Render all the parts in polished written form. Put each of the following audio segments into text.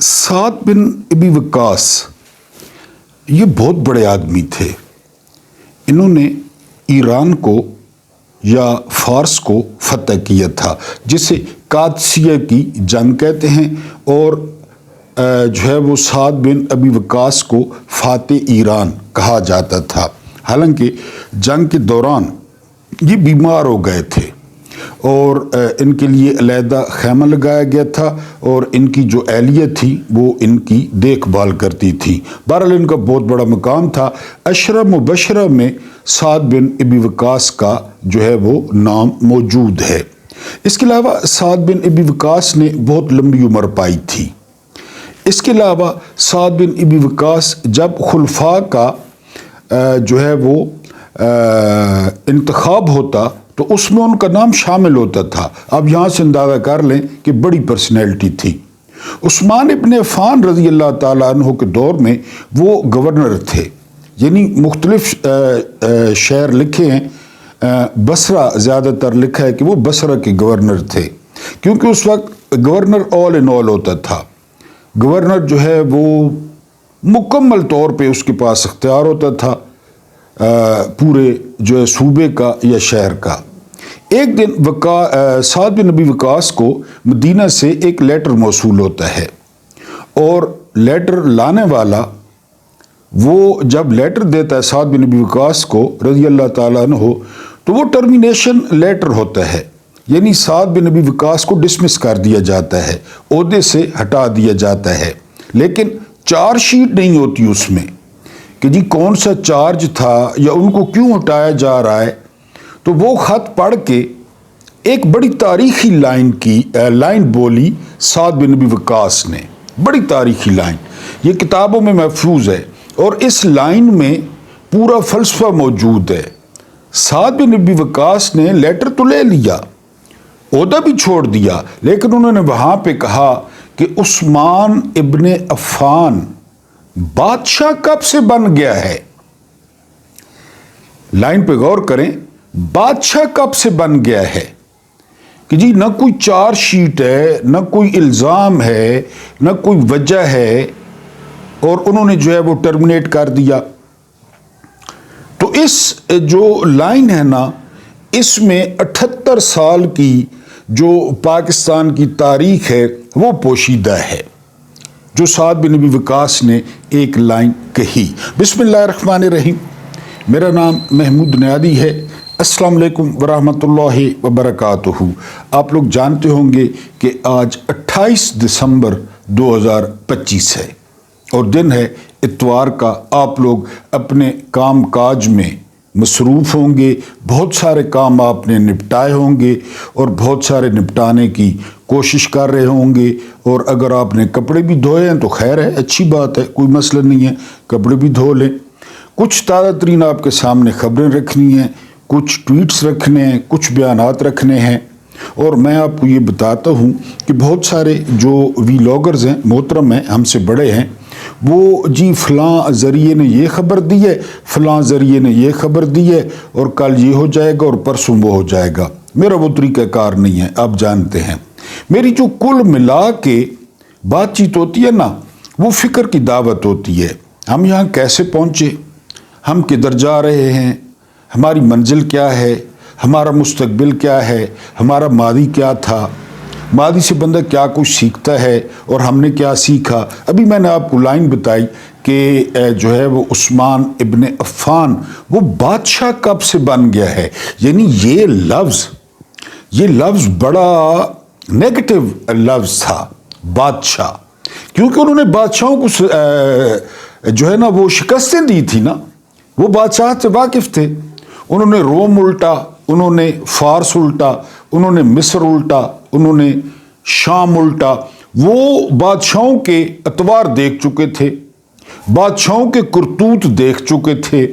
سعد بن ابی وقاص یہ بہت بڑے آدمی تھے. انہوں نے ایران کو یا فارس کو فتح کیا تھا جسے قادسیہ کی جنگ کہتے ہیں، اور جو ہے وہ سعد بن ابی وقاص کو فاتح ایران کہا جاتا تھا. حالانکہ جنگ کے دوران یہ بیمار ہو گئے تھے اور ان کے لیے علیحدہ خیمہ لگایا گیا تھا اور ان کی جو اہلیہ تھی وہ ان کی دیکھ بھال کرتی تھی. بہرحال ان کا بہت بڑا مقام تھا. عشرہ مبشرہ میں سعد بن ابی وقاص کا جو ہے وہ نام موجود ہے. اس کے علاوہ سعد بن ابی وقاص نے بہت لمبی عمر پائی تھی. اس کے علاوہ سعد بن ابی وقاص جب خلفاء کا جو ہے وہ انتخاب ہوتا تو اس میں ان کا نام شامل ہوتا تھا. اب یہاں سے اندازہ کر لیں کہ بڑی پرسنالٹی تھی. عثمان ابن عفان رضی اللہ تعالیٰ عنہ کے دور میں وہ گورنر تھے. یعنی مختلف شہر لکھے ہیں، بصرہ زیادہ تر لکھا ہے کہ وہ بصرہ کے گورنر تھے، کیونکہ اس وقت گورنر آل ان آل ہوتا تھا. گورنر جو ہے وہ مکمل طور پہ اس کے پاس اختیار ہوتا تھا پورے جو ہے صوبے کا یا شہر کا. ایک دن سعد بن ابی وقاص کو مدینہ سے ایک لیٹر موصول ہوتا ہے، اور لیٹر لانے والا وہ جب لیٹر دیتا ہے سعد بن ابی وقاص کو رضی اللہ تعالیٰ عنہ تو وہ ٹرمینیشن لیٹر ہوتا ہے. یعنی سعد بن ابی وقاص کو ڈسمس کر دیا جاتا ہے، عہدے سے ہٹا دیا جاتا ہے. لیکن چارج شیٹ نہیں ہوتی اس میں کہ جی کون سا چارج تھا یا ان کو کیوں ہٹایا جا رہا ہے. تو وہ خط پڑھ کے ایک بڑی تاریخی لائن بولی سعد بن ابی وقاص نے. بڑی تاریخی لائن، یہ کتابوں میں محفوظ ہے اور اس لائن میں پورا فلسفہ موجود ہے. سعد بن ابی وقاص نے لیٹر تو لے لیا، عہدہ بھی چھوڑ دیا، لیکن انہوں نے وہاں پہ کہا کہ عثمان ابن عفان بادشاہ کب سے بن گیا ہے. لائن پہ غور کریں، بادشاہ کب سے بن گیا ہے کہ جی نہ کوئی چارج شیٹ ہے، نہ کوئی الزام ہے، نہ کوئی وجہ ہے، اور انہوں نے جو ہے وہ ٹرمینیٹ کر دیا. تو اس جو لائن ہے نا، اس میں 78 سال کی جو پاکستان کی تاریخ ہے وہ پوشیدہ ہے، جو سعد بن ابی وقاص نے ایک لائن کہی. بسم اللہ الرحمن الرحیم. میرا نام محمود نیادی ہے. السلام علیکم ورحمۃ اللہ وبرکاتہ. آپ لوگ جانتے ہوں گے کہ آج 28 دسمبر 2025 ہے اور دن ہے اتوار کا. آپ لوگ اپنے کام کاج میں مصروف ہوں گے، بہت سارے کام آپ نے نپٹائے ہوں گے اور بہت سارے نپٹانے کی کوشش کر رہے ہوں گے. اور اگر آپ نے کپڑے بھی دھوئے ہیں تو خیر ہے، اچھی بات ہے، کوئی مسئلہ نہیں ہے، کپڑے بھی دھو لیں. کچھ تازہ ترین آپ کے سامنے خبریں رکھنی ہیں، کچھ ٹویٹس رکھنے ہیں، کچھ بیانات رکھنے ہیں. اور میں آپ کو یہ بتاتا ہوں کہ بہت سارے جو ویلاگرز ہیں، محترم ہیں، ہم سے بڑے ہیں، وہ جی فلاں ذریعے نے یہ خبر دی ہے، فلاں ذریعے نے یہ خبر دی ہے، اور کل یہ ہو جائے گا اور پرسوں وہ ہو جائے گا. میرا وہ طریقہ کار نہیں ہے، آپ جانتے ہیں. میری جو کل ملا کے بات چیت ہوتی ہے نا، وہ فکر کی دعوت ہوتی ہے. ہم یہاں کیسے پہنچے، ہم کدھر جا رہے ہیں، ہماری منزل کیا ہے، ہمارا مستقبل کیا ہے، ہمارا ماضی کیا تھا، ماضی سے بندہ کیا کچھ سیکھتا ہے اور ہم نے کیا سیکھا. ابھی میں نے آپ کو لائن بتائی کہ جو ہے وہ عثمان ابن عفان وہ بادشاہ کب سے بن گیا ہے. یعنی یہ لفظ بڑا نیگیٹو لفظ تھا، بادشاہ، کیونکہ انہوں نے بادشاہوں کو جو ہے نا وہ شکستیں دی تھی نا. وہ بادشاہ سے واقف تھے. انہوں نے روم الٹا، انہوں نے فارس الٹا، انہوں نے مصر الٹا، انہوں نے شام الٹا. وہ بادشاہوں کے اطوار دیکھ چکے تھے، بادشاہوں کے کرتوت دیکھ چکے تھے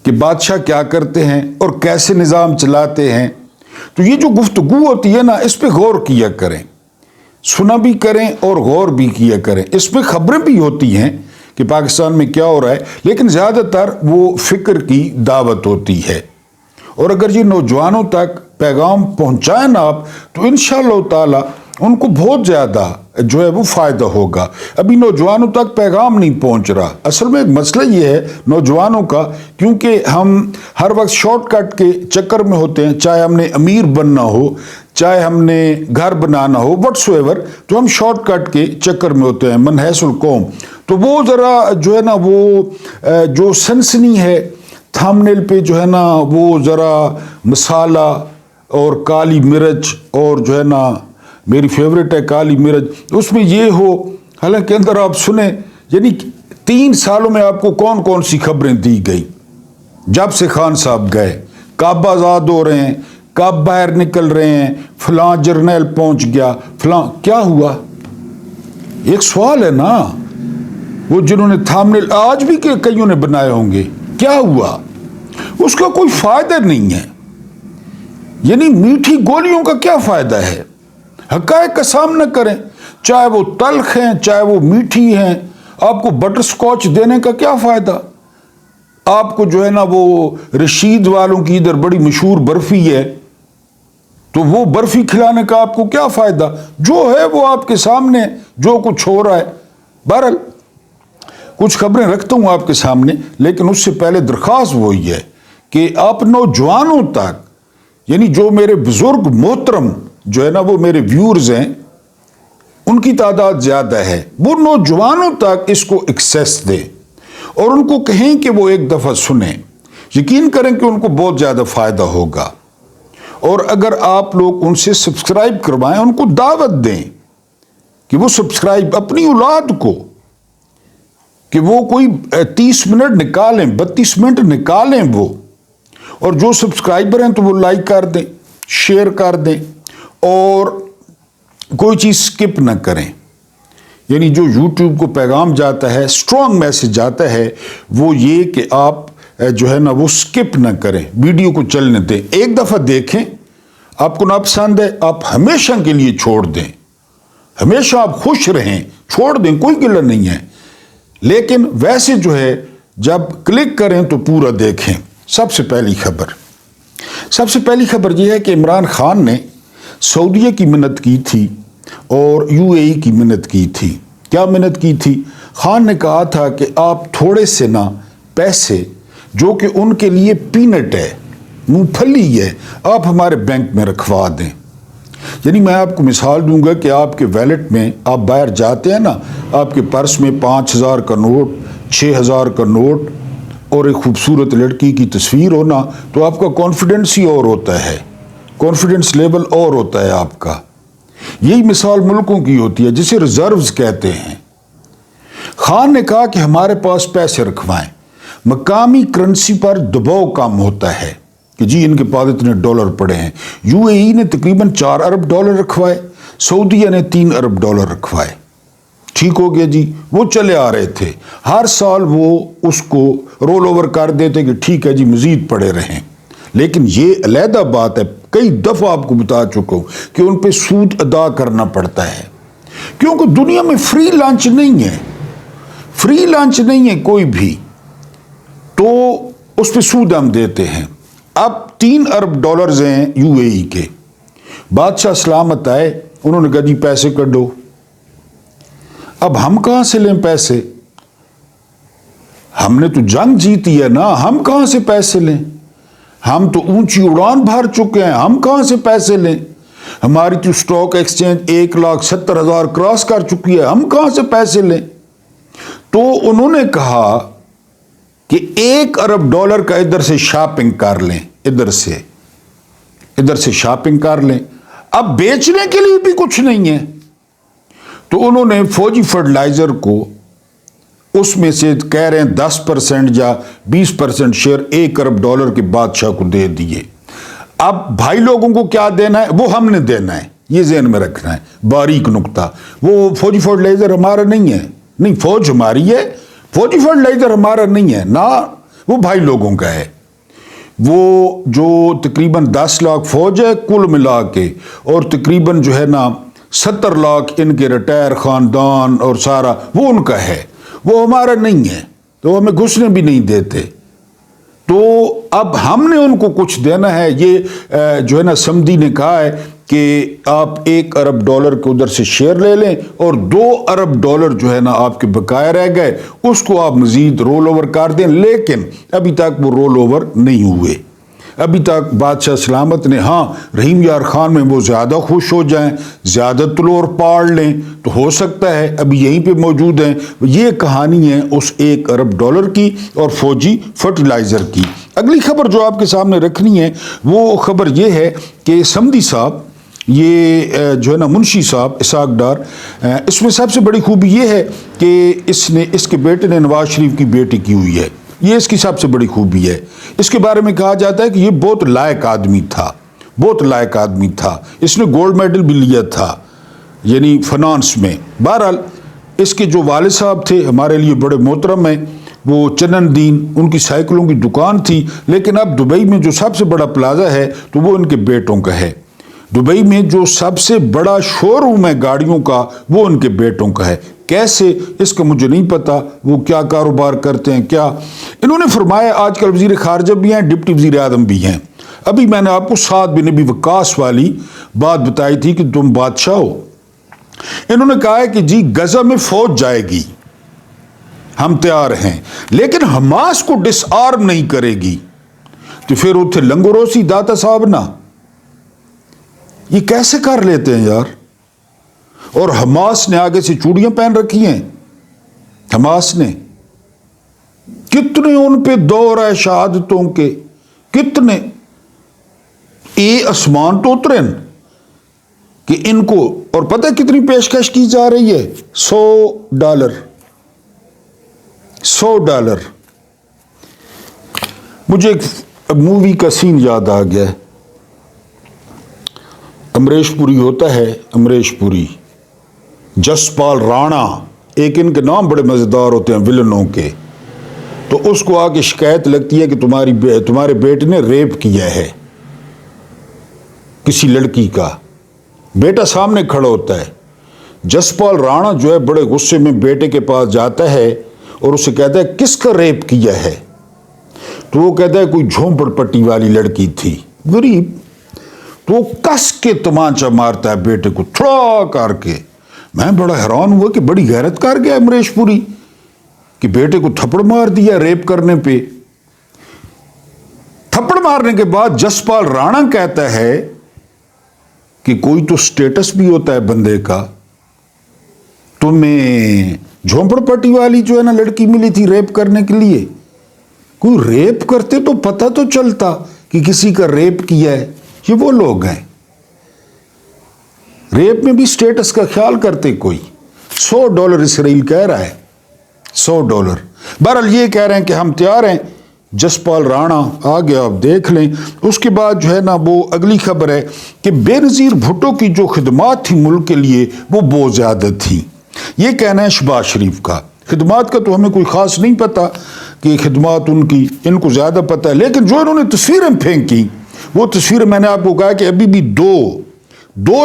کہ بادشاہ کیا کرتے ہیں اور کیسے نظام چلاتے ہیں. تو یہ جو گفتگو ہوتی ہے نا، اس پہ غور کیا کریں، سنا بھی کریں اور غور بھی کیا کریں. اس پہ خبریں بھی ہوتی ہیں کہ پاکستان میں کیا ہو رہا ہے، لیکن زیادہ تر وہ فکر کی دعوت ہوتی ہے. اور اگر یہ نوجوانوں تک پیغام پہنچائیں نا آپ، تو انشاءاللہ تعالی ان کو بہت زیادہ جو ہے وہ فائدہ ہوگا. ابھی نوجوانوں تک پیغام نہیں پہنچ رہا. اصل میں ایک مسئلہ یہ ہے نوجوانوں کا، کیونکہ ہم ہر وقت شارٹ کٹ کے چکر میں ہوتے ہیں، چاہے ہم نے امیر بننا ہو، چاہے ہم نے گھر بنانا ہو، وٹس ایور، تو ہم شارٹ کٹ کے چکر میں ہوتے ہیں من حیث القوم. تو وہ ذرا جو ہے نا وہ جو سنسنی ہے تھمبنیل پہ جو ہے نا وہ ذرا مسالہ اور کالی مرچ اور جو ہے نا میری فیوریٹ ہے کالی مرچ، اس میں یہ ہو. حالانکہ اندر آپ سنیں، یعنی 3 سالوں میں آپ کو کون کون سی خبریں دی گئی جب سے خان صاحب گئے، کب آزاد ہو رہے ہیں، کب باہر نکل رہے ہیں، فلاں جرنیل پہنچ گیا، فلاں کیا ہوا. ایک سوال ہے نا، وہ جنہوں نے تھامنیل آج بھی کئیوں نے بنائے ہوں گے، کیا ہوا؟ اس کا کوئی فائدہ نہیں ہے. یعنی میٹھی گولیوں کا کیا فائدہ ہے؟ حقائق کا سامنا کریں، چاہے وہ تلخ ہیں چاہے وہ میٹھی ہیں. آپ کو بٹر سکوچ دینے کا کیا فائدہ؟ آپ کو جو ہے نا وہ رشید والوں کی ادھر بڑی مشہور برفی ہے، تو وہ برفی کھلانے کا آپ کو کیا فائدہ؟ جو ہے وہ آپ کے سامنے، جو کچھ ہو رہا ہے. بہرحال کچھ خبریں رکھتا ہوں آپ کے سامنے، لیکن اس سے پہلے درخواست وہی ہے کہ آپ نوجوانوں تک، یعنی جو میرے بزرگ محترم جو ہے نا وہ میرے ویورز ہیں، ان کی تعداد زیادہ ہے، وہ نوجوانوں تک اس کو ایکسیس دیں اور ان کو کہیں کہ وہ ایک دفعہ سنیں. یقین کریں کہ ان کو بہت زیادہ فائدہ ہوگا. اور اگر آپ لوگ ان سے سبسکرائب کروائیں، ان کو دعوت دیں کہ وہ سبسکرائب اپنی اولاد کو، کہ وہ کوئی 30 منٹ نکالیں، 32 منٹ نکالیں وہ، اور جو سبسکرائبر ہیں تو وہ لائک کر دیں، شیئر کر دیں، اور کوئی چیز سکپ نہ کریں. یعنی جو یوٹیوب کو پیغام جاتا ہے، اسٹرانگ میسج جاتا ہے، وہ یہ کہ آپ جو ہے نا وہ سکپ نہ کریں، ویڈیو کو چلنے دیں. ایک دفعہ دیکھیں، آپ کو ناپسند ہے آپ ہمیشہ کے لیے چھوڑ دیں، ہمیشہ آپ خوش رہیں، چھوڑ دیں، کوئی گلہ نہیں ہے. لیکن ویسے جو ہے جب کلک کریں تو پورا دیکھیں. سب سے پہلی خبر یہ ہے کہ عمران خان نے سعودیہ کی منت کی تھی اور یو اے ای کی منت کی تھی. کیا منت کی تھی؟ خان نے کہا تھا کہ آپ تھوڑے سے نا پیسے جو کہ ان کے لیے پینٹ ہے، مونگ پھلی ہے، آپ ہمارے بینک میں رکھوا دیں. یعنی میں آپ کو مثال دوں گا کہ آپ کے ویلٹ میں آپ باہر جاتے ہیں نا، آپ کے پرس میں 5000 کا نوٹ، 6000 کا نوٹ اور ایک خوبصورت لڑکی کی تصویر ہونا، تو آپ کا کانفیڈنس ہی اور ہوتا ہے، کانفیڈنس لیول اور ہوتا ہے آپ کا. یہی مثال ملکوں کی ہوتی ہے جسے ریزروز کہتے ہیں. خان نے کہا کہ ہمارے پاس پیسے رکھوائیں، مقامی کرنسی پر دباؤ کم ہوتا ہے کہ جی ان کے پاس اتنے ڈالر پڑے ہیں. یو اے ای نے تقریباً 4 ارب ڈالر رکھوائے، سعودیہ نے 3 ارب ڈالر رکھوائے. ٹھیک ہو گیا جی. وہ چلے آ رہے تھے، ہر سال وہ اس کو رول اوور کر دیتے کہ ٹھیک ہے جی مزید پڑے رہیں. لیکن یہ علیحدہ بات ہے، کئی دفعہ آپ کو بتا چکا ہوں کہ ان پہ سود ادا کرنا پڑتا ہے، کیونکہ دنیا میں فری لنچ نہیں ہے، فری لنچ نہیں ہے کوئی بھی، تو اس پہ سود ہم دیتے ہیں. اب 3 ارب ڈالرز ہیں یو اے ای کے. بادشاہ سلامت آئے، انہوں نے کہا جی پیسے کڈو. اب ہم کہاں سے لیں پیسے؟ ہم نے تو جنگ جیتی ہے نا، ہم کہاں سے پیسے لیں؟ ہم تو اونچی اڑان بھر چکے ہیں، ہم کہاں سے پیسے لیں؟ ہماری تو سٹاک ایکسچینج 1,70,000 کراس کر چکی ہے، ہم کہاں سے پیسے لیں؟ تو انہوں نے کہا کہ 1 ارب ڈالر کا ادھر سے شاپنگ کر لیں، ادھر سے شاپنگ کر لیں. اب بیچنے کے لیے بھی کچھ نہیں ہے، تو انہوں نے فوجی فرٹیلائزر کو اس میں سے کہہ رہے ہیں 10% یا 20% شیئر 1 ارب ڈالر کے بادشاہ کو دے دیے. اب بھائی لوگوں کو کیا دینا ہے؟ وہ ہم نے دینا ہے، یہ ذہن میں رکھنا ہے. باریک نقطہ، وہ فوجی فرٹیلائزر ہمارا نہیں ہے، نہیں فوج ہماری ہے، فوجی فرٹیلائزر ہمارا نہیں ہے نا، وہ بھائی لوگوں کا ہے. وہ جو تقریباً 10 لاکھ فوج ہے کل ملا کے، اور تقریباً جو ہے نا 70 لاکھ ان کے ریٹائر خاندان اور سارا وہ ان کا ہے، وہ ہمارا نہیں ہے، تو ہمیں گھسنے بھی نہیں دیتے. تو اب ہم نے ان کو کچھ دینا ہے. یہ جو ہے نا سمدھی نے کہا ہے کہ آپ $1 ارب کے ادھر سے شیئر لے لیں اور $2 ارب جو ہے نا آپ کے بقایا رہ گئے، اس کو آپ مزید رول اوور کر دیں، لیکن ابھی تک وہ رول اوور نہیں ہوئے۔ ابھی تک بادشاہ سلامت نے ہاں رحیم یار خان میں وہ زیادہ خوش ہو جائیں، زیادہ طلوع پاڑ لیں تو ہو سکتا ہے ابھی یہیں پہ موجود ہیں۔ یہ کہانی ہے اس $1 ارب کی اور فوجی فرٹیلائزر کی۔ اگلی خبر جو آپ کے سامنے رکھنی ہے وہ خبر یہ ہے کہ سمدی صاحب، یہ جو ہے نا منشی صاحب اسحاق ڈار، اس میں سب سے بڑی خوبی یہ ہے کہ اس کے بیٹے نے نواز شریف کی بیٹی کی ہوئی ہے، یہ اس کی سب سے بڑی خوبی ہے۔ اس کے بارے میں کہا جاتا ہے کہ یہ بہت لائق آدمی تھا، بہت لائق آدمی تھا، اس نے گولڈ میڈل بھی لیا تھا یعنی فنانس میں۔ بہرحال اس کے جو والد صاحب تھے ہمارے لیے بڑے محترم ہیں، وہ چنن دین، ان کی سائیکلوں کی دکان تھی، لیکن اب دبئی میں جو سب سے بڑا پلازا ہے تو وہ ان کے بیٹوں کا ہے۔ دبئی میں جو سب سے بڑا شو روم ہے گاڑیوں کا وہ ان کے بیٹوں کا ہے۔ کیسے، اس کا مجھے نہیں پتا، وہ کیا کاروبار کرتے ہیں کیا۔ انہوں نے فرمایا آج کل وزیر خارجہ بھی ہیں، ڈپٹی وزیر اعظم بھی ہیں۔ ابھی میں نے آپ کو سعد بن ابی وقاص والی بات بتائی تھی کہ تم بادشاہ ہو۔ انہوں نے کہا ہے کہ جی غزہ میں فوج جائے گی، ہم تیار ہیں، لیکن حماس کو ڈس آرم نہیں کرے گی۔ تو پھر اتھے لنگوروسی داتا صاحب نا، یہ کیسے کر لیتے ہیں یار؟ اور حماس نے آگے سے چوڑیاں پہن رکھی ہیں، حماس نے کتنے ان پہ دور ہے شہادتوں کے، کتنے آسمان تو اترن کہ ان کو، اور پتہ کتنی پیشکش کی جا رہی ہے؟ $100۔ $100۔ مجھے ایک مووی کا سین یاد آ گیا ہے، امریش پوری ہوتا ہے، امریش پوری، جسپال رانا، ایک ان کے نام بڑے مزیدار ہوتے ہیں ولنوں کے، تو اس کو آ کے شکایت لگتی ہے کہ تمہارے بیٹے نے ریپ کیا ہے کسی لڑکی کا۔ بیٹا سامنے کھڑا ہوتا ہے، جسپال رانا جو ہے بڑے غصے میں بیٹے کے پاس جاتا ہے اور اسے کہتا ہے کس کا ریپ کیا ہے؟ تو وہ کہتا ہے کوئی جھونپڑ پٹی والی لڑکی تھی، غریب۔ تو وہ کس کے تمانچہ مارتا ہے بیٹے کو تھوڑا کر کے۔ میں بڑا حیران ہوا کہ بڑی غیرت کر گیا امریش پوری کہ بیٹے کو تھپڑ مار دیا ریپ کرنے پہ۔ تھپڑ مارنے کے بعد جسپال رانا کہتا ہے کہ کوئی تو سٹیٹس بھی ہوتا ہے بندے کا، تمہیں جھونپڑ پٹی والی جو ہے نا لڑکی ملی تھی ریپ کرنے کے لیے، کوئی ریپ کرتے تو پتہ تو چلتا کہ کسی کا ریپ کیا ہے۔ یہ وہ لوگ ہیں، ریپ میں بھی سٹیٹس کا خیال کرتے کوئی۔ $100 اسرائیل کہہ رہا ہے، $100۔ بہرحال یہ کہہ رہے ہیں کہ ہم تیار ہیں۔ جسپال رانا آگے آپ دیکھ لیں۔ اس کے بعد جو ہے نا وہ اگلی خبر ہے کہ بے نظیر بھٹو کی جو خدمات تھی ملک کے لیے وہ بہت زیادہ تھی، یہ کہنا ہے شہباز شریف کا۔ خدمات کا تو ہمیں کوئی خاص نہیں پتا کہ خدمات ان کو زیادہ پتا ہے، لیکن جو انہوں نے تصویریں پھینکی وہ تصویریں میں نے آپ کو کہا کہ ابھی بھی دو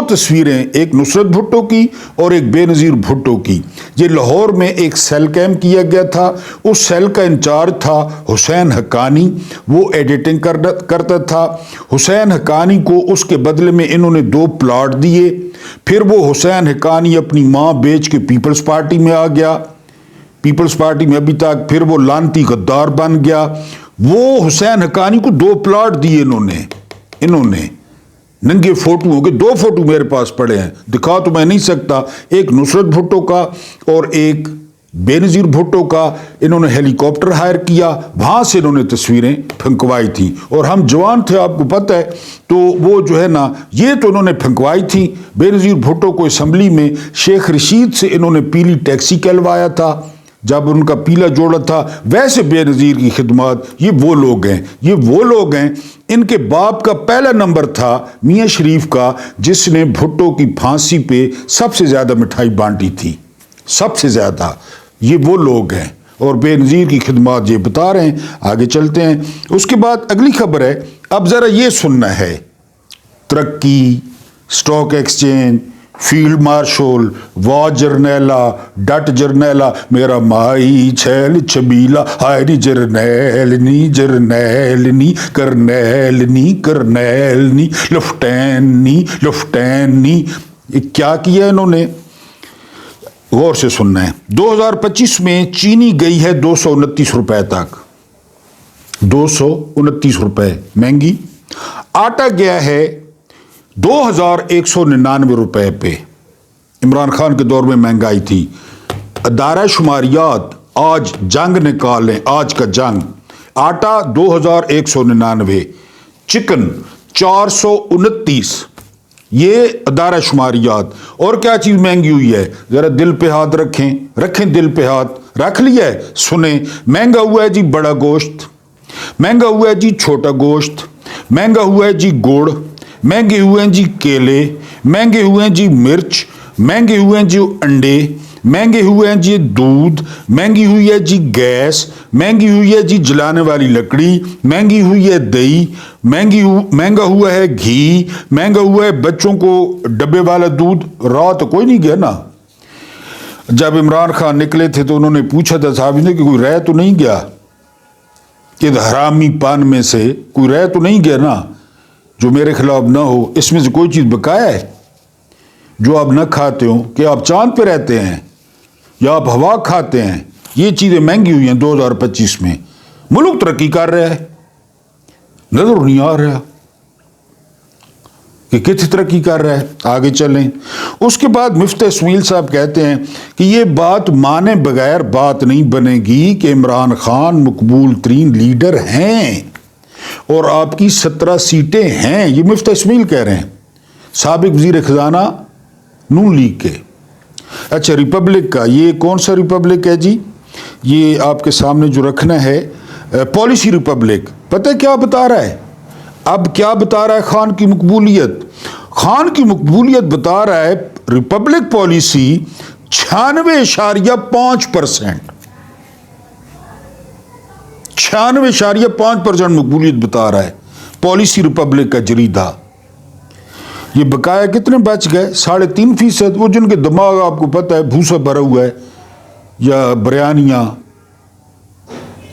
تصویریں، ایک نصرت بھٹو کی اور ایک بے نظیر بھٹو کی۔ یہ لاہور میں ایک سیل کیمپ کیا گیا تھا، اس سیل کا انچارج تھا حسین حقانی، وہ ایڈیٹنگ کرتا تھا۔ حسین حقانی کو اس کے بدلے میں انہوں نے 2 پلاٹ دیے، پھر وہ حسین حقانی اپنی ماں بیچ کے پیپلز پارٹی میں آ گیا، پیپلز پارٹی میں ابھی تک، پھر وہ لانتی غدار بن گیا۔ وہ حسین حقانی کو 2 پلاٹ دیے انہوں نے ننگے فوٹو ہو گئے، 2 فوٹو میرے پاس پڑے ہیں، دکھا تو میں نہیں سکتا، ایک نصرت بھٹو کا اور ایک بے نظیر بھٹو کا۔ انہوں نے ہیلی کاپٹر ہائر کیا، وہاں سے انہوں نے تصویریں پھنکوائی تھیں، اور ہم جوان تھے آپ کو پتہ ہے، تو وہ جو ہے نا یہ تو انہوں نے پھنکوائی تھی۔ بے نظیر بھٹو کو اسمبلی میں شیخ رشید سے انہوں نے پیلی ٹیکسی کہلوایا تھا جب ان کا پیلا جوڑا تھا۔ ویسے بے نظیر کی خدمات، یہ وہ لوگ ہیں، ان کے باپ کا پہلا نمبر تھا میاں شریف کا، جس نے بھٹو کی پھانسی پہ سب سے زیادہ مٹھائی بانٹی تھی، سب سے زیادہ۔ یہ وہ لوگ ہیں اور بے نظیر کی خدمات یہ بتا رہے ہیں۔ آگے چلتے ہیں۔ اس کے بعد اگلی خبر ہے، اب ذرا یہ سننا ہے، ترقی، سٹاک ایکسچینج، فیلڈ مارشل وا جرنیلا ڈٹ جرنیلا میرا مائی چھیل چھبیلا ہائے نی جرنیل نی جرنیل نی کرنیل نی کرنیل نی لفٹین نی کیا کیا انہوں نے؟ غور سے سننا ہے۔ 2025 میں چینی گئی ہے 229 روپے تک، 229 روپے مہنگی۔ آٹا گیا ہے 2199 روپے پہ، عمران خان کے دور میں مہنگائی تھی۔ ادارہ شماریات آج جنگ نکالیں، آج کا جنگ، آٹا 2199، چکن 429، یہ ادارہ شماریات۔ اور کیا چیز مہنگی ہوئی ہے؟ ذرا دل پہ ہاتھ رکھیں دل پہ ہاتھ رکھ لیا ہے، سنیں۔ مہنگا ہوا ہے جی بڑا گوشت، مہنگا ہوا ہے جی چھوٹا گوشت، مہنگا ہوا ہے جی گڑ، مہنگے ہوئے ہیں جی کیلے، مہنگے ہوئے ہیں جی مرچ، مہنگے ہوئے ہیں جی انڈے، مہنگے ہوئے ہیں جی دودھ، مہنگی ہوئی ہے جی گیس، مہنگی ہوئی ہے جی جلانے والی لکڑی، مہنگی ہوئی ہے دہی، مہنگا ہوا ہے گھی، مہنگا ہوا ہے بچوں کو ڈبے والا دودھ۔ رات کوئی نہیں گیا نا، جب عمران خان نکلے تھے تو انہوں نے پوچھا تھا صاحب نے کہ کوئی رہ تو نہیں گیا کہ حرامی پان میں سے کوئی رہ تو نہیں گیا نا جو میرے خلاف نہ ہو، اس میں سے کوئی چیز بقایا ہے جو آپ نہ کھاتے ہو؟ کہ آپ چاند پہ رہتے ہیں یا آپ ہوا کھاتے ہیں؟ یہ چیزیں مہنگی ہوئی ہیں 2025 میں۔ ملک ترقی کر رہا ہے، نظر نہیں آ رہا کہ کتنی ترقی کر رہا ہے۔ آگے چلیں۔ اس کے بعد مفتاح اسماعیل صاحب کہتے ہیں کہ یہ بات مانے بغیر بات نہیں بنے گی کہ عمران خان مقبول ترین لیڈر ہیں اور آپ کی 17 سیٹیں ہیں۔ یہ مفتاح اسماعیل کہہ رہے ہیں، سابق وزیر خزانہ نون لیگ کے۔ اچھا، ریپبلک کا یہ کون سا ریپبلک ہے جی؟ یہ آپ کے سامنے جو رکھنا ہے پالیسی ریپبلک۔ پتہ کیا بتا رہا ہے؟ اب کیا بتا رہا ہے خان کی مقبولیت؟ خان کی مقبولیت بتا رہا ہے ریپبلک پالیسی 96.5%، 96.5% مقبولیت بتا رہا ہے پالیسی ریپبلک کا جریدہ۔ یہ بقایا کتنے بچ گئے؟ 3.5%۔ وہ جن کے دماغ آپ کو پتہ ہے بھوسا بھرا ہوا ہے، یا بریانیاں،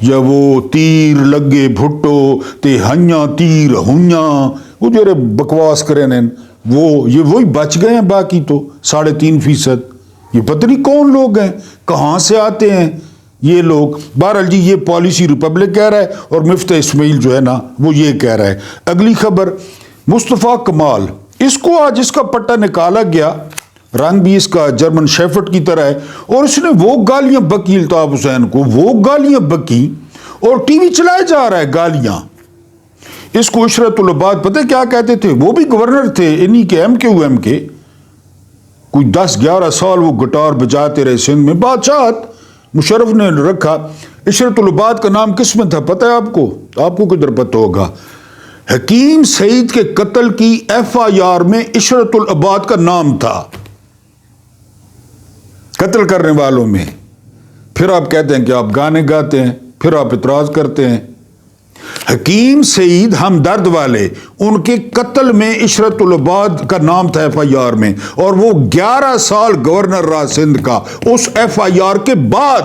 یا وہ تیر لگے بھٹو تے ہنیاں تیر ہنیاں، وہ جو بکواس کریں وہ یہ وہی بچ گئے ہیں، باقی تو 3.5%۔ یہ پتہ نہیں کون لوگ ہیں، کہاں سے آتے ہیں یہ لوگ۔ بہرحال جی یہ پالیسی ریپبلک کہہ رہا ہے اور مفتاح اسماعیل جو ہے نا وہ یہ کہہ رہا ہے۔ اگلی خبر، مصطفیٰ کمال، اس کو آج اس کا پٹا نکالا گیا، رنگ بھی اس کا جرمن شیفرڈ کی طرح ہے، اور اس نے وہ گالیاں بکی الطاف حسین کو، وہ گالیاں بکی، اور ٹی وی چلائے جا رہا ہے گالیاں۔ اس کو عشرت العباد پتہ کیا کہتے تھے؟ وہ بھی گورنر تھے انہی کے ایم کے، کوئی 10-11 سال وہ گٹار بجاتے رہے سندھ میں، بادشاہت مشرف نے رکھا۔ عشرت العباد کا نام کس میں تھا پتہ ہے آپ کو؟ آپ کو کدھر پتہ ہوگا؟ حکیم سعید کے قتل کی FIR میں عشرت العباد کا نام تھا، قتل کرنے والوں میں۔ پھر آپ کہتے ہیں کہ آپ گانے گاتے ہیں، پھر آپ اعتراض کرتے ہیں۔ حکیم سعید ہمدرد والے، ان کے قتل میں عشرت العباد کا نام تھا FIR میں، اور وہ 11 سال گورنر رہا سندھ کا۔ اس FIR کے بعد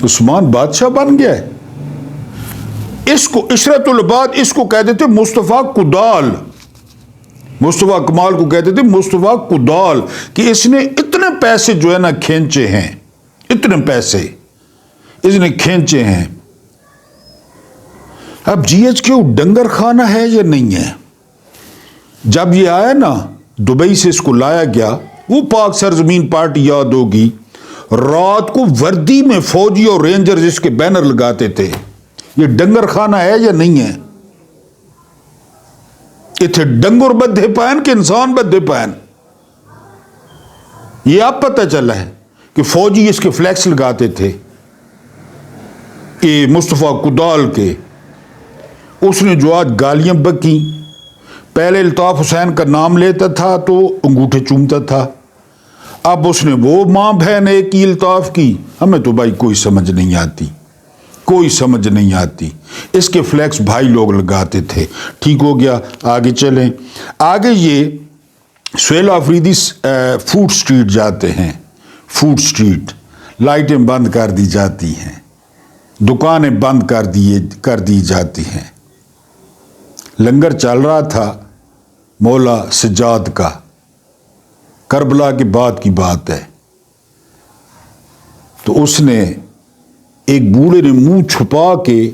عثمان بادشاہ بن گیا ہے۔ اس کو عشرت العباد، اس کو کہتے تھے مصطفیٰ کدال، مصطفیٰ کمال کو کہتے تھے مصطفیٰ کدال، کہ اس نے اتنے پیسے جو ہے نا کھینچے ہیں، اتنے پیسے اس نے کھینچے ہیں۔ اب GHQ ڈنگر خانہ ہے یا نہیں ہے؟ جب یہ آیا نا دبئی سے، اس کو لایا گیا، وہ پاک سرزمین پارٹی یاد ہوگی، رات کو وردی میں فوجی اور رینجر اس کے بینر لگاتے تھے۔ یہ ڈنگر خانہ ہے یا نہیں ہے؟ اتنے ڈنگر بدھے پہن کے انسان بدھے پہن، یہ اب پتہ چلا ہے کہ فوجی اس کے فلیکس لگاتے تھے کہ مصطفیٰ کدال کے۔ اس نے جو آج گالیاں بکی، پہلے الطاف حسین کا نام لیتا تھا تو انگوٹھے چومتا تھا، اب اس نے وہ ماں بہن ایک کی الطاف کی۔ ہمیں تو بھائی کوئی سمجھ نہیں آتی، کوئی سمجھ نہیں آتی۔ اس کے فلیکس بھائی لوگ لگاتے تھے۔ ٹھیک ہو گیا، آگے چلیں۔ آگے یہ سہیل آفریدی فوڈ اسٹریٹ جاتے ہیں، فوڈ اسٹریٹ، لائٹیں بند کر دی جاتی ہیں، دکانیں بند کر دی جاتی ہیں۔ لنگر چل رہا تھا مولا سجاد کا، کربلا کے بعد کی بات ہے، تو اس نے ایک بوڑھے نے منہ چھپا کے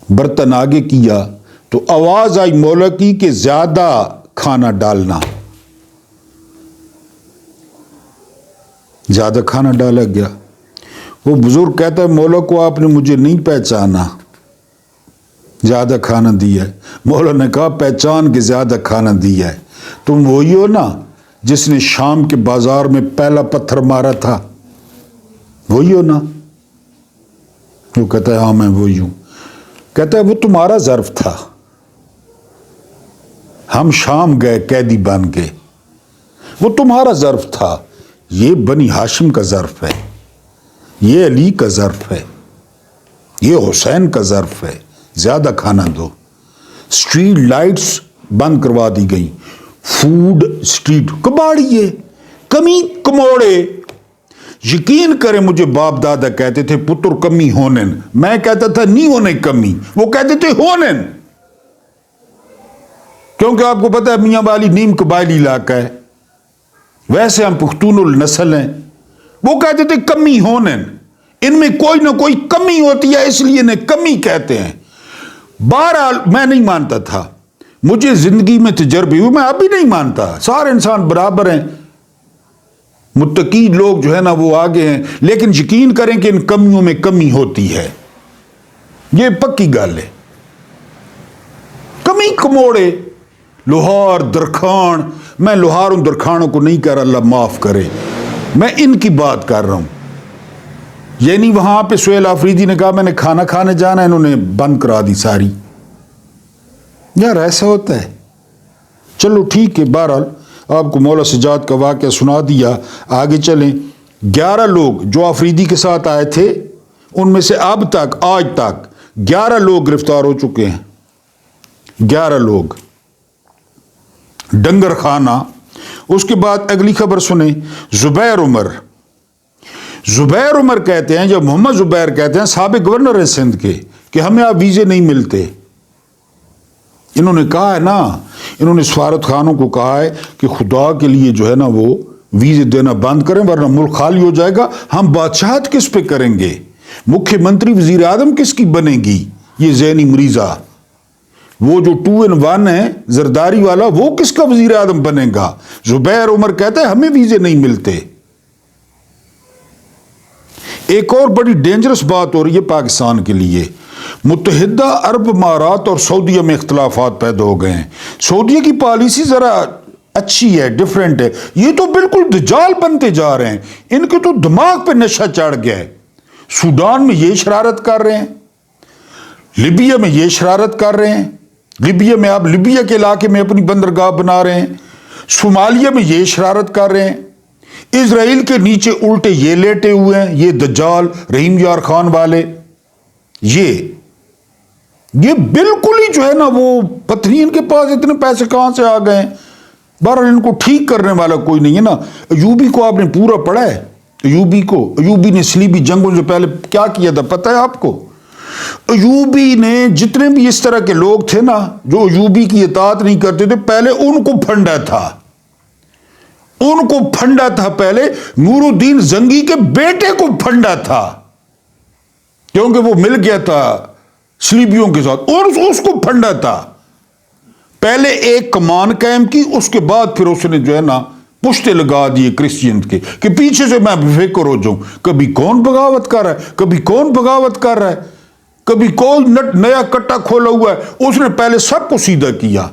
برتن آگے کیا تو آواز آئی مولا کی کہ زیادہ کھانا ڈالنا، زیادہ کھانا ڈالا گیا۔ وہ بزرگ کہتا ہے مولا کو آپ نے مجھے نہیں پہچانا، زیادہ کھانا دیا ہے۔ مولا نے کہا پہچان کے زیادہ کھانا دیا ہے، تم وہی ہو نا جس نے شام کے بازار میں پہلا پتھر مارا تھا، وہی ہو نا؟ وہ کہتا ہے ہاں میں وہی ہوں۔ کہتا ہے وہ تمہارا ظرف تھا، ہم شام گئے قیدی بن کے، وہ تمہارا ظرف تھا، یہ بنی ہاشم کا ظرف ہے، یہ علی کا ظرف ہے، یہ حسین کا ظرف ہے، زیادہ کھانا دو۔ اسٹریٹ لائٹس بند کروا دی گئی، فوڈ اسٹریٹ کباڑیے، کمی کموڑے۔ یقین کریں مجھے باپ دادا کہتے تھے پتر کمی ہونن، میں کہتا تھا نہیں ہونے کمی، وہ کہتے تھے ہونن، کیونکہ آپ کو پتہ ہے میاں والی نیم قبائلی علاقہ ہے، ویسے ہم پختون النسل ہیں۔ وہ کہتے تھے کمی ہونن، ان میں کوئی نہ کوئی کمی ہوتی ہے اس لیے انہیں کمی کہتے ہیں۔ بہرحال میں نہیں مانتا تھا، مجھے زندگی میں تجربے ہوئے، میں اب بھی نہیں مانتا، سارے انسان برابر ہیں، متقی لوگ جو ہے نا وہ آگے ہیں، لیکن یقین کریں کہ ان کمیوں میں کمی ہوتی ہے، یہ پکی گل ہے۔ کمی کموڑے، لوہار درخان، میں لوہاروں درخانوں کو نہیں کہہ رہا، اللہ معاف کرے، میں ان کی بات کر رہا ہوں۔ یعنی وہاں پہ سہیل آفریدی نے کہا میں نے کھانا کھانے جانا ہے، انہوں نے بند کرا دی ساری۔ یار ایسا ہوتا ہے، چلو ٹھیک ہے۔ بہرحال آپ کو مولا سجاد کا واقعہ سنا دیا، آگے چلیں۔ 11 لوگ جو آفریدی کے ساتھ آئے تھے ان میں سے اب تک آج تک 11 لوگ گرفتار ہو چکے ہیں، 11 لوگ، ڈنگر خانہ۔ اس کے بعد اگلی خبر سنیں، زبیر عمر کہتے ہیں، جب محمد زبیر کہتے ہیں سابق گورنر ہیں سندھ کے کہ ہمیں آپ ویزے نہیں ملتے، انہوں نے کہا ہے نا، انہوں نے سفارت خانوں کو کہا ہے کہ خدا کے لیے جو ہے نا وہ ویزے دینا بند کریں ورنہ ملک خالی ہو جائے گا، ہم بادشاہت کس پہ کریں گے، مکھیہ منتری وزیر اعظم کس کی بنے گی، یہ ذہنی مریضہ، وہ جو 2 in 1 ہے زرداری والا وہ کس کا وزیر اعظم بنے گا۔ زبیر عمر کہتا ہے ہمیں ویزے نہیں ملتے۔ ایک اور بڑی ڈینجرس بات ہو رہی ہے پاکستان کے لیے، متحدہ عرب امارات اور سعودیہ میں اختلافات پیدا ہو گئے ہیں۔ سعودیہ کی پالیسی ذرا اچھی ہے، ڈیفرنٹ ہے، یہ تو بالکل دجال بنتے جا رہے ہیں، ان کے تو دماغ پہ نشہ چڑھ گیا ہے۔ سوڈان میں یہ شرارت کر رہے ہیں، لیبیا میں یہ شرارت کر رہے ہیں، لیبیا میں آپ لیبیا کے علاقے میں اپنی بندرگاہ بنا رہے ہیں، صومالیہ میں یہ شرارت کر رہے ہیں، اسرائیل کے نیچے الٹے یہ لیٹے ہوئے ہیں، یہ دجال رحیم یار خان والے، یہ بالکل ہی جو ہے نا وہ پتہ ان کے پاس اتنے پیسے کہاں سے آ گئے ہیں۔ بہرحال ان کو ٹھیک کرنے والا کوئی نہیں ہے نا۔ ایوبی کو آپ نے پورا پڑھا ہے، ایوبی نے صلیبی جنگوں سے پہلے کیا کیا تھا پتہ ہے آپ کو؟ ایوبی نے جتنے بھی اس طرح کے لوگ تھے نا جو ایوبی کی اطاعت نہیں کرتے تھے، پہلے ان کو پھنڈا تھا، پہلے نور الدین زنگی کے بیٹے کو پھنڈا تھا، کیونکہ وہ مل گیا تھا صلیبیوں کے ساتھ، اور اس کو پھنڈا تھا۔ پہلے ایک کمان قائم کی، اس کے بعد پھر اس نے جو ہے نا پشتے لگا دیے کرسچین کے کہ پیچھے سے میں بے فکر ہو جاؤں، کبھی کون بغاوت کر رہا ہے، کبھی کوئی نیا کٹا کھولا ہوا ہے، اس نے پہلے سب کو سیدھا کیا،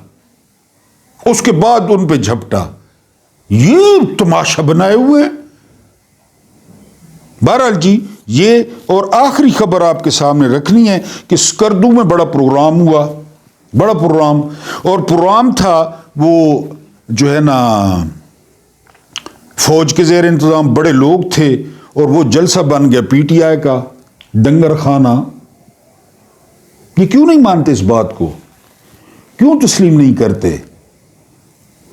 اس کے بعد ان پہ جھپٹا، یہ تماشا بنائے ہوئے ہیں۔ بہرحال جی، یہ اور آخری خبر آپ کے سامنے رکھنی ہے کہ سکردو میں بڑا پروگرام ہوا، اور پروگرام تھا وہ جو ہے نا فوج کے زیر انتظام بڑے لوگ تھے، اور وہ جلسہ بن گیا پی ٹی آئی کا ڈنگر خانہ۔ یہ کیوں نہیں مانتے اس بات کو، کیوں تسلیم نہیں کرتے؟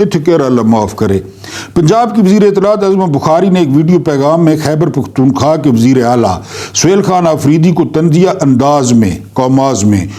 اتھکر اللہ معاف کرے۔ پنجاب کی وزیر اطلاعات عظمہ بخاری نے ایک ویڈیو پیغام میں خیبر پختونخوا کے وزیر اعلیٰ سہیل خان آفریدی کو طنزیہ انداز میں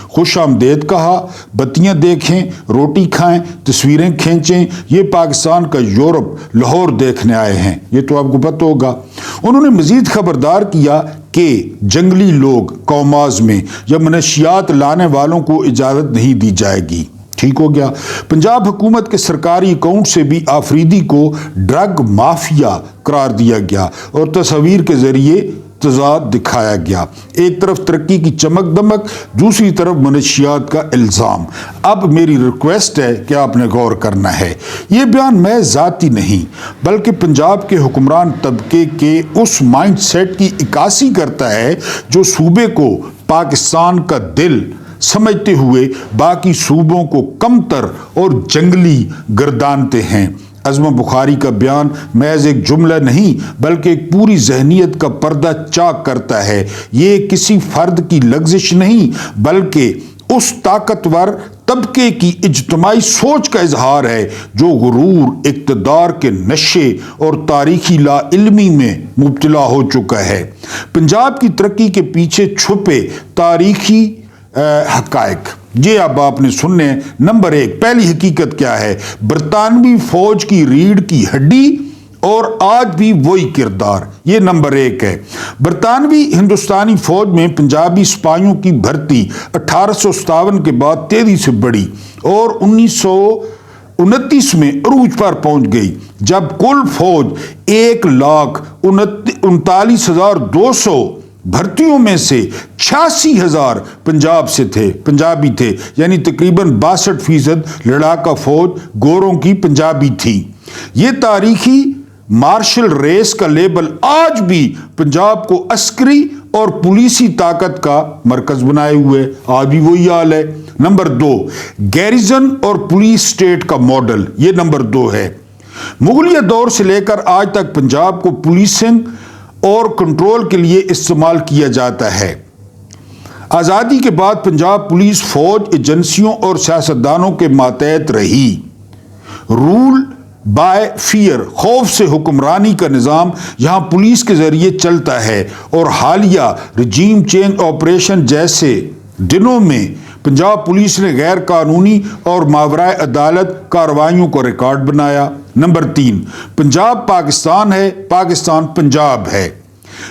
خوش آمدید کہا۔ بتیاں دیکھیں، روٹی کھائیں، تصویریں کھینچیں، یہ پاکستان کا یورپ لاہور دیکھنے آئے ہیں، یہ تو آپ کو پتہ ہوگا۔ انہوں نے مزید خبردار کیا کہ جنگلی لوگ قوماز میں یا منشیات لانے والوں کو اجازت نہیں دی جائے گی۔ ٹھیک ہو گیا۔ پنجاب حکومت کے سرکاری اکاؤنٹ سے بھی آفریدی کو ڈرگ مافیا قرار دیا گیا اور تصاویر کے ذریعے تضاد دکھایا گیا۔ ایک طرف ترقی کی چمک دمک، دوسری طرف منشیات کا الزام۔ اب میری ریکویسٹ ہے کہ آپ نے غور کرنا ہے، یہ بیان میں ذاتی نہیں بلکہ پنجاب کے حکمران طبقے کے اس مائنڈ سیٹ کی عکاسی کرتا ہے جو صوبے کو پاکستان کا دل سمجھتے ہوئے باقی صوبوں کو کمتر اور جنگلی گردانتے ہیں۔ عظمہ بخاری کا بیان محض ایک جملہ نہیں بلکہ ایک پوری ذہنیت کا پردہ چاک کرتا ہے۔ یہ کسی فرد کی لغزش نہیں بلکہ اس طاقتور طبقے کی اجتماعی سوچ کا اظہار ہے جو غرور، اقتدار کے نشے اور تاریخی لا علمی میں مبتلا ہو چکا ہے۔ پنجاب کی ترقی کے پیچھے چھپے تاریخی حقائق یہ اب آپ نے سننے۔ نمبر 1، پہلی حقیقت کیا ہے؟ برطانوی فوج کی ریڑھ کی ہڈی اور آج بھی وہی کردار، یہ نمبر 1 ہے۔ برطانوی ہندوستانی فوج میں پنجابی سپاہیوں کی بھرتی 1857 کے بعد تیزی سے بڑھی اور 1929 میں عروج پر پہنچ گئی جب کل فوج 1,39,200 بھرتیوں میں سے 86,000 پنجابی تھے، یعنی تقریباً 62% لڑاکا فوج گوروں کی پنجابی تھی۔ یہ تاریخی مارشل ریس کا لیبل آج بھی پنجاب کو عسکری اور پولیسی طاقت کا مرکز بنائے ہوئے، آج بھی وہی حال ہے۔ نمبر 2، گیریزن اور پولیس اسٹیٹ کا ماڈل، یہ نمبر 2 ہے۔ مغلیہ دور سے لے کر آج تک پنجاب کو پولیسنگ اور کنٹرول کے لیے استعمال کیا جاتا ہے۔ آزادی کے بعد پنجاب پولیس فوج ایجنسیوں اور سیاستدانوں کے ماتحت رہی۔ رول بائی فیئر، خوف سے حکمرانی کا نظام یہاں پولیس کے ذریعے چلتا ہے اور حالیہ رجیم چینج آپریشن جیسے دنوں میں پنجاب پولیس نے غیر قانونی اور ماورائے عدالت کارروائیوں کو ریکارڈ بنایا۔ نمبر 3، پنجاب پاکستان ہے، پاکستان پنجاب ہے۔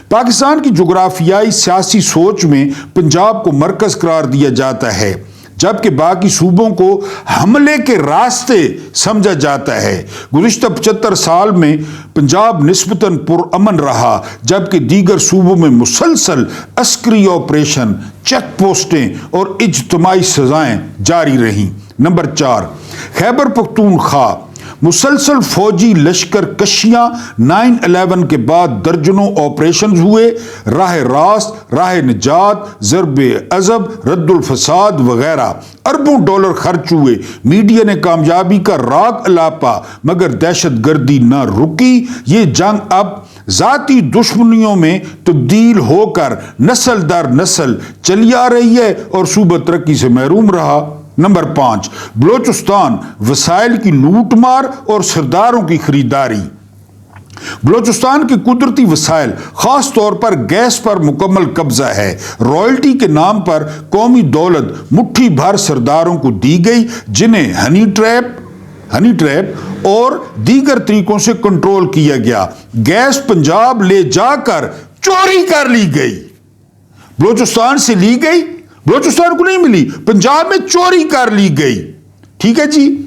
پاکستان کی جغرافیائی سیاسی سوچ میں پنجاب کو مرکز قرار دیا جاتا ہے جبکہ باقی صوبوں کو حملے کے راستے سمجھا جاتا ہے۔ گزشتہ 75 سال میں پنجاب نسبتاً پرامن رہا جبکہ دیگر صوبوں میں مسلسل عسکری آپریشن، چیک پوسٹیں اور اجتماعی سزائیں جاری رہیں۔ نمبر 4، خیبر پختونخوا مسلسل فوجی لشکر کشیاں 9/11 کے بعد درجنوں آپریشنز ہوئے، راہ راست، راہ نجات، ضرب عضب، رد الفساد وغیرہ، اربوں ڈالر خرچ ہوئے۔ میڈیا نے کامیابی کا راگ الاپا مگر دہشت گردی نہ رکی۔ یہ جنگ اب ذاتی دشمنیوں میں تبدیل ہو کر نسل در نسل چلی آ رہی ہے اور صوبہ ترقی سے محروم رہا۔ نمبر 5، بلوچستان وسائل کی لوٹ مار اور سرداروں کی خریداری۔ بلوچستان کے قدرتی وسائل خاص طور پر گیس پر مکمل قبضہ ہے۔ رائلٹی کے نام پر قومی دولت مٹھی بھر سرداروں کو دی گئی جنہیں ہنی ٹریپ اور دیگر طریقوں سے کنٹرول کیا گیا۔ گیس پنجاب لے جا کر چوری کر لی گئی، بلوچستان سے لی گئی، بلوچستان کو نہیں ملی، پنجاب میں چوری کر لی گئی۔ ٹھیک ہے جی،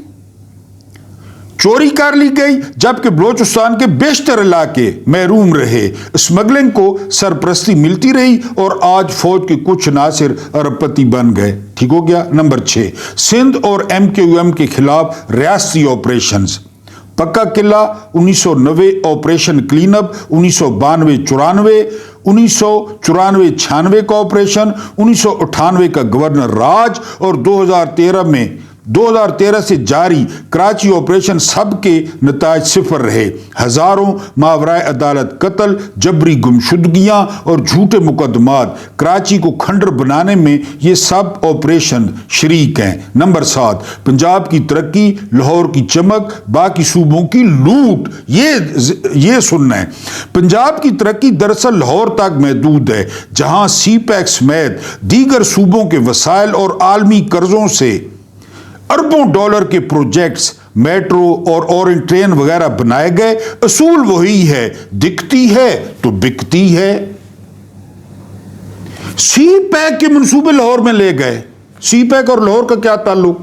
چوری کر لی گئی جبکہ بلوچستان کے بیشتر علاقے محروم رہے۔ اسمگلنگ کو سرپرستی ملتی رہی اور آج فوج کے کچھ عناصر ارب پتی بن گئے۔ ٹھیک ہو گیا۔ نمبر 6، سندھ اور MKM کے خلاف ریاستی آپریشنز۔ پکا قلعہ 1990 آپریشن کلین اپ، 1992-94، 1994-96 کا آپریشن، 1998 کا گورنر راج اور 2013 میں 2013 سے جاری کراچی آپریشن سب کے نتائج صفر رہے۔ ہزاروں ماورائے عدالت قتل، جبری گمشدگیاں اور جھوٹے مقدمات، کراچی کو کھنڈر بنانے میں یہ سب آپریشن شریک ہیں۔ نمبر 7، پنجاب کی ترقی، لاہور کی چمک، باقی صوبوں کی لوٹ۔ یہ سننا ہے، پنجاب کی ترقی دراصل لاہور تک محدود ہے، جہاں سی پیک سمیت دیگر صوبوں کے وسائل اور عالمی قرضوں سے اربوں ڈالر کے پروجیکٹس، میٹرو اور اورنج ٹرین وغیرہ بنائے گئے۔ اصول وہی ہے، دکھتی ہے تو بکتی ہے۔ سی پیک کے منصوبے لاہور میں لے گئے، سی پیک اور لاہور کا کیا تعلق؟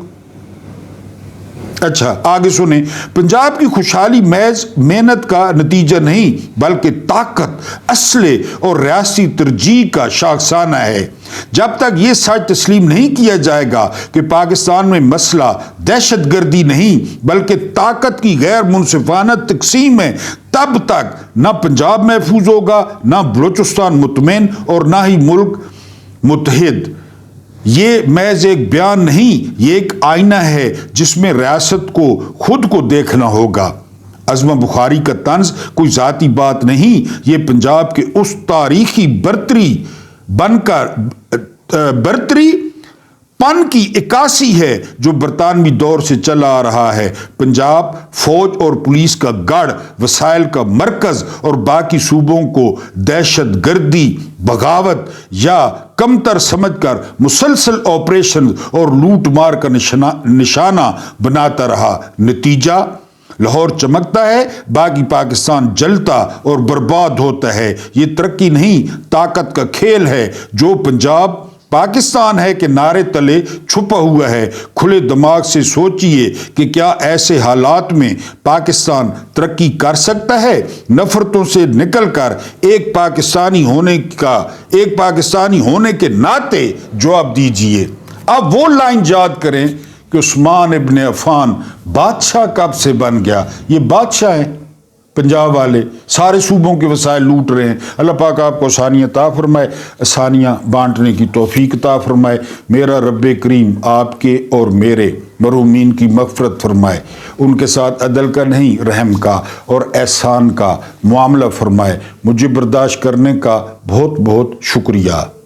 اچھا آگے سنیں، پنجاب کی خوشحالی محض محنت کا نتیجہ نہیں بلکہ طاقت، اسلحے اور ریاستی ترجیح کا شاخسانہ ہے۔ جب تک یہ سچ تسلیم نہیں کیا جائے گا کہ پاکستان میں مسئلہ دہشت گردی نہیں بلکہ طاقت کی غیر منصفانہ تقسیم ہے، تب تک نہ پنجاب محفوظ ہوگا، نہ بلوچستان مطمئن اور نہ ہی ملک متحد۔ یہ محض ایک بیان نہیں، یہ ایک آئینہ ہے جس میں ریاست کو خود کو دیکھنا ہوگا۔ عظمہ بخاری کا طنز کوئی ذاتی بات نہیں، یہ پنجاب کے اس تاریخی برتری پن کی عکاسی ہے جو برطانوی دور سے چلا آ رہا ہے۔ پنجاب فوج اور پولیس کا گڑھ، وسائل کا مرکز اور باقی صوبوں کو دہشت گردی، بغاوت یا کمتر سمجھ کر مسلسل آپریشن اور لوٹ مار کا نشانہ بناتا رہا۔ نتیجہ، لاہور چمکتا ہے، باقی پاکستان جلتا اور برباد ہوتا ہے۔ یہ ترقی نہیں، طاقت کا کھیل ہے۔ جو پنجاب پاکستان ہے کہ نعرے تلے چھپا ہوا ہے۔ کھلے دماغ سے سوچئے کہ کیا ایسے حالات میں پاکستان ترقی کر سکتا ہے؟ نفرتوں سے نکل کر ایک پاکستانی ہونے کے ناطے جواب دیجئے۔ اب وہ لائن یاد کریں کہ عثمان ابن عفان بادشاہ کب سے بن گیا۔ یہ بادشاہ ہیں پنجاب والے، سارے صوبوں کے وسائل لوٹ رہے ہیں۔ اللہ پاک آپ کو آسانیاں عطا فرمائے، آسانیاں بانٹنے کی توفیق عطا فرمائے۔ میرا رب کریم آپ کے اور میرے مرحومین کی مغفرت فرمائے، ان کے ساتھ عدل کا نہیں رحم کا اور احسان کا معاملہ فرمائے۔ مجھے برداشت کرنے کا بہت بہت شکریہ۔